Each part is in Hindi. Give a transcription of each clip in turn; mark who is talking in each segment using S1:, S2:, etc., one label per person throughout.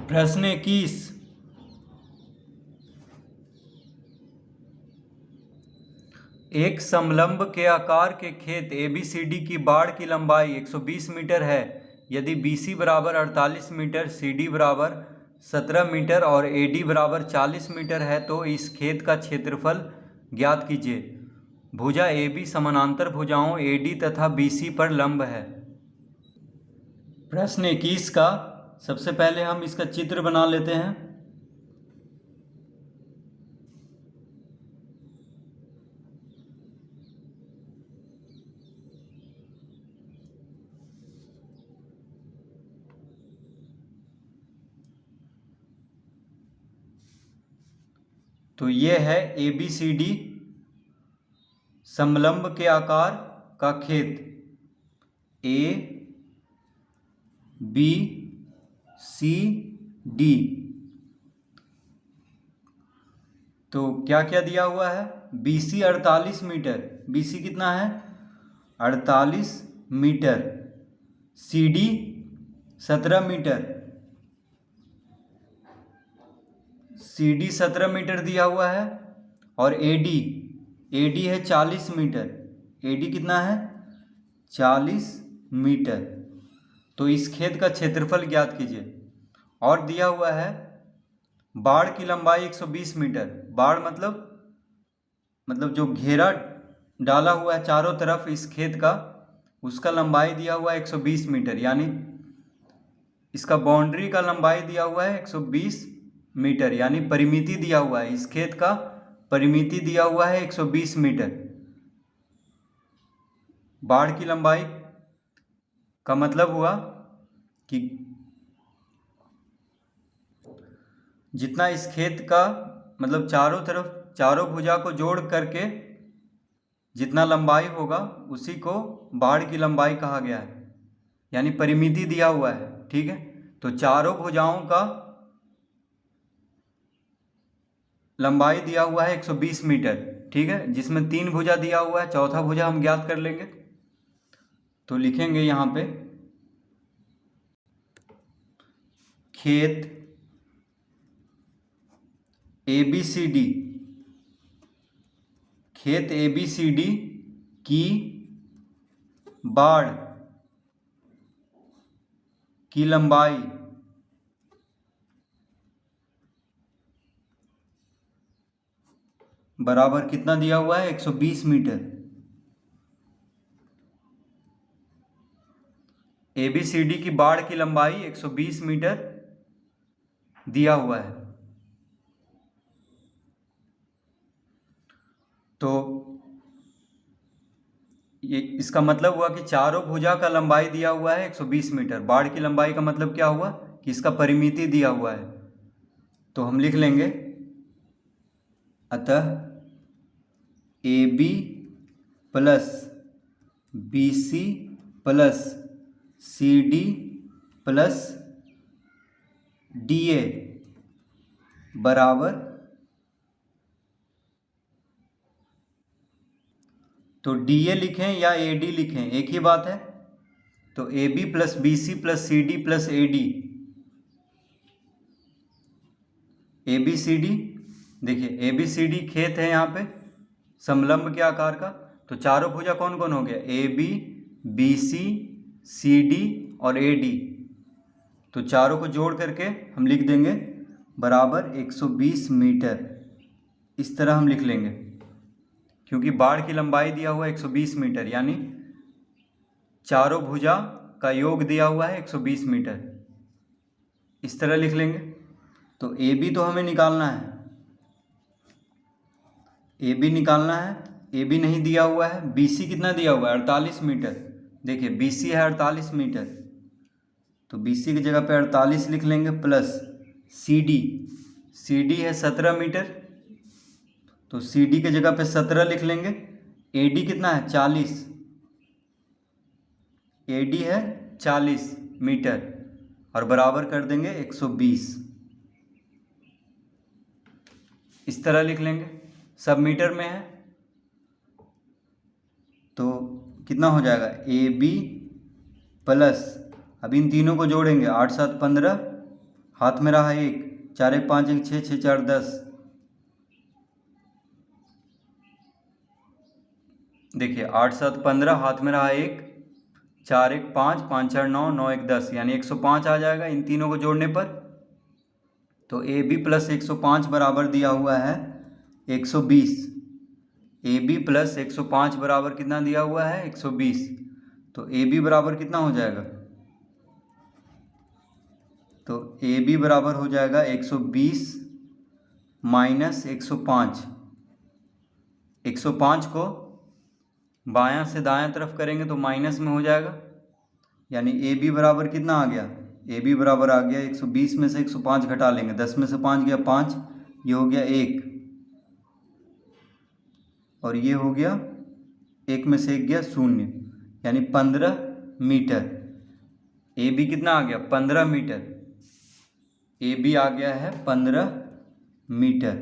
S1: प्रश्न 21। एक समलंब के आकार के खेत ABCD की बाड़ की लंबाई 120 मीटर है। यदि BC बराबर 48 मीटर, CD बराबर 17 मीटर और AD बराबर 40 मीटर है तो इस खेत का क्षेत्रफल ज्ञात कीजिए। भुजा AB समानांतर भुजाओं AD तथा BC पर लंब है। प्रश्न 21 का सबसे पहले हम इसका चित्र बना लेते हैं। तो ये है ABCD समलंब के आकार का खेत ABCD। तो क्या क्या दिया हुआ है? BC 48 मीटर, BC कितना है? 48 metre. CD 17 metre, CD 17 metre दिया हुआ है। और AD है 40 मीटर, AD कितना है? 40 मीटर। तो इस खेत का क्षेत्रफल ज्ञात कीजिए। और दिया हुआ है बाड़ की लंबाई 120 मीटर। बाड़ मतलब जो घेरा डाला हुआ है चारों तरफ इस खेत का, उसका लंबाई दिया हुआ है 120 मीटर, यानी इसका बाउंड्री का लंबाई दिया हुआ है 120 मीटर, यानी परिमिति दिया हुआ है। इस खेत का परिमिति दिया हुआ है 120 मीटर। बाड़ की लंबाई का मतलब हुआ कि जितना इस खेत का मतलब चारों तरफ चारों भुजा को जोड़ करके जितना लंबाई होगा उसी को बाड़ की लंबाई कहा गया है, यानी परिमिति दिया हुआ है। ठीक है, तो चारों भुजाओं का लंबाई दिया हुआ है 120 मीटर। ठीक है, जिसमें 3 भुजा दिया हुआ है, चौथा भुजा हम ज्ञात कर लेंगे। तो लिखेंगे यहाँ पे खेत ABCD, खेत ABCD की बाड़ की लंबाई बराबर कितना दिया हुआ है? 120 मीटर। ABCD की बाड़ की लंबाई 120 मीटर दिया हुआ है। तो ये इसका मतलब हुआ कि चारों भुजा का लंबाई दिया हुआ है 120 मीटर। बाड़ की लंबाई का मतलब क्या हुआ कि इसका परिमिति दिया हुआ है। तो हम लिख लेंगे अतः AB plus BC plus CD plus DA बराबर, तो DA लिखें या AD लिखें एक ही बात है। तो AB plus BC plus CD plus AD, ABCD देखिए ABCD खेत है यहाँ पे समलंब के आकार का। तो चारों भुजा कौन कौन हो गया? AB BC CD और AD। तो चारों को जोड़ करके हम लिख देंगे बराबर 120 मीटर। इस तरह हम लिख लेंगे, क्योंकि बाड़ की लंबाई दिया हुआ है 120 मीटर, यानी चारों भुजा का योग दिया हुआ है 120 मीटर। इस तरह लिख लेंगे। तो AB तो हमें निकालना है, AB निकालना है। AB नहीं दिया हुआ है। BC कितना दिया हुआ है? 48 मीटर। देखिए BC है 48 मीटर, तो BC की जगह पे 48 लिख लेंगे प्लस CD है 17 मीटर, तो CD की जगह पे 17 लिख लेंगे। AD कितना है? 40, AD है 40 मीटर और बराबर कर देंगे 120। इस तरह लिख लेंगे, सब मीटर में है। तो कितना हो जाएगा? AB प्लस, अब इन तीनों को जोड़ेंगे 8 7 15, हाथ में रहा 1, 4 1 5 1 6, 6 4 10। देखिए 8 7 15, हाथ में रहा 1, 4 1 5, 5 4 9, 9 1 10, यानी 105 आ जाएगा इन तीनों को जोड़ने पर। तो ए बी प्लस 105 बराबर दिया हुआ है 120। ए बी प्लस 105 बराबर कितना दिया हुआ है 120। तो ए बी बराबर कितना हो जाएगा, तो ए बी बराबर हो जाएगा 120 माइनस 105। 105 को बायां से दायां तरफ करेंगे तो माइनस में हो जाएगा, यानी ए बी बराबर कितना आ गया, ए बी बराबर आ गया 120 में से 105 घटा लेंगे, 10 में से 5 गया 5, ये हो गया 1 और ये हो गया 1 में से 1 गया 0, यानी 15 मीटर। ए बी कितना आ गया 15 मीटर, ए बी आ गया है 15 मीटर।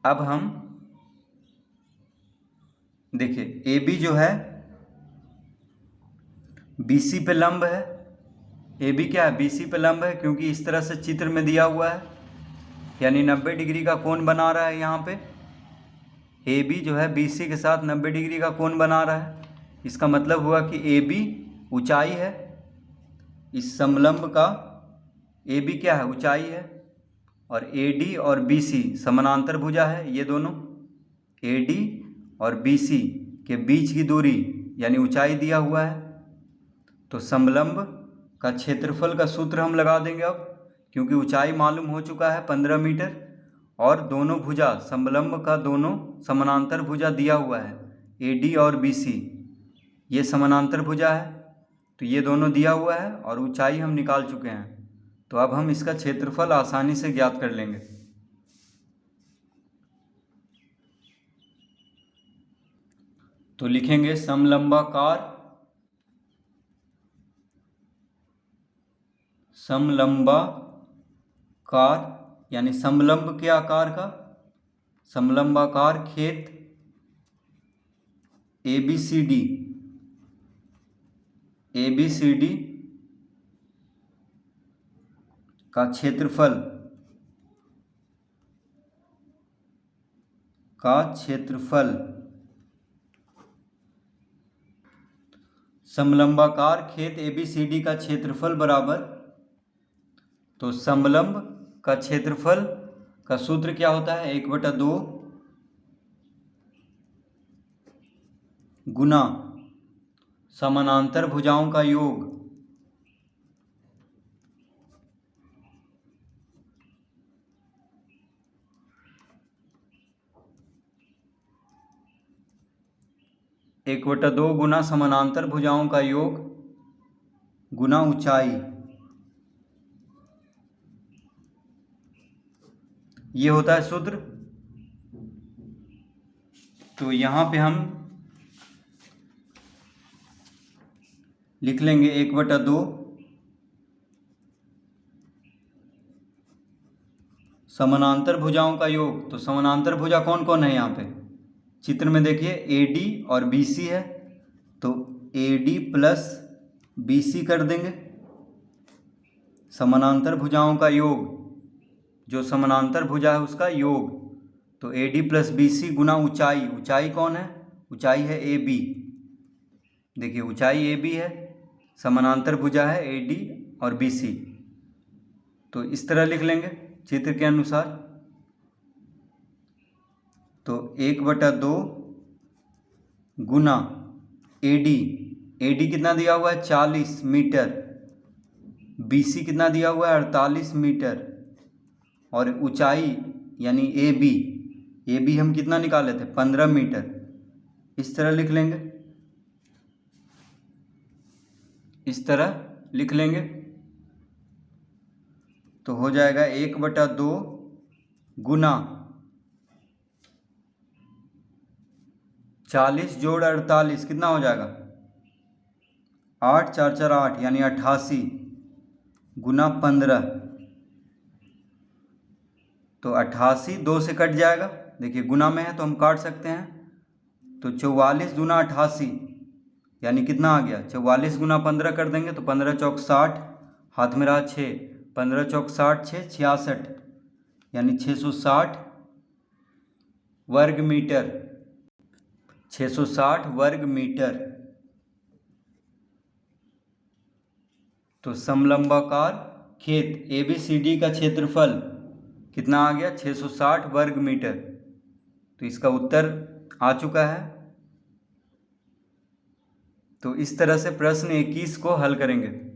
S1: अब हम देखिए ए बी जो है बी सी पे लंब है। ए बी क्या है, बी सी पे लंब है, क्योंकि इस तरह से चित्र में दिया हुआ है, यानी 90 डिग्री का कोण बना रहा है। यहाँ पे ए बी जो है बी सी के साथ 90 डिग्री का कोण बना रहा है। इसका मतलब हुआ कि ए बी ऊंचाई है, इस समलंब का ए बी क्या है, ऊंचाई है, और ए डी और बी सी समानांतर भुजा है। ये दोनों ए डी और बी सी के बीच की दूरी यानी ऊंचाई दिया हुआ है। तो समलंब का क्षेत्रफल का सूत्र हम लगा देंगे अब, क्योंकि ऊंचाई मालूम हो चुका है 15 मीटर, और दोनों भुजा समलंब का दोनों समानांतर भुजा दिया हुआ है, ए डी और बी सी ये समानांतर भुजा है, तो ये दोनों दिया हुआ है और ऊंचाई हम निकाल चुके हैं। तो अब हम इसका क्षेत्रफल आसानी से ज्ञात कर लेंगे। तो लिखेंगे समलंबाकार यानी समलंब के आकार का समलंबाकार खेत ए बी सी डी का क्षेत्रफल समलंबाकार खेत ए बी सी डी का क्षेत्रफल बराबर, तो समलंब का क्षेत्रफल का सूत्र क्या होता है, 1/2 गुना समानांतर भुजाओं का योग, एक बटा दो गुना समानांतर भुजाओं का योग गुना ऊंचाई। ये होता है सूत्र। तो यहाँ पे हम लिख लेंगे 1/2 समानांतर भुजाओं का योग। तो समानांतर भुजा कौन कौन है यहाँ पे चित्र में देखिए, ए डी और बी सी है, तो A D plus B C कर देंगे। समानांतर भुजाओं का योग, जो समानांतर भुजा है उसका योग, तो A D plus B C गुना ऊंचाई। ऊंचाई कौन है, ऊंचाई है ए बी। देखिए ऊंचाई ए बी है, समानांतर भुजा है ए डी और बी सी। तो इस तरह लिख लेंगे चित्र के अनुसार। तो 1/2 गुना ए डी कितना दिया हुआ है 40 मीटर, बी सी कितना दिया हुआ है 48 मीटर, और ऊंचाई यानी ए बी हम कितना निकाले थे 15 मीटर। इस तरह लिख लेंगे, इस तरह लिख लेंगे। तो हो जाएगा 1/2 गुना 40 जोड़ 48 कितना हो जाएगा 8 4 4 8 यानी 88 गुना 15। तो 88 2 से कट जाएगा, देखिए गुना में है तो हम काट सकते हैं। तो 44 गुना 88 यानी कितना आ गया 44 गुना 15 कर देंगे तो 15 चौक 60, हाथ में रहा 6, 15 चौक 60, 6 66, यानी 660 वर्ग मीटर, 660 वर्ग मीटर। तो समलंबाकार खेत ABCD का क्षेत्रफल कितना आ गया? 660 वर्ग मीटर। तो इसका उत्तर आ चुका है। तो इस तरह से प्रश्न 21 को हल करेंगे।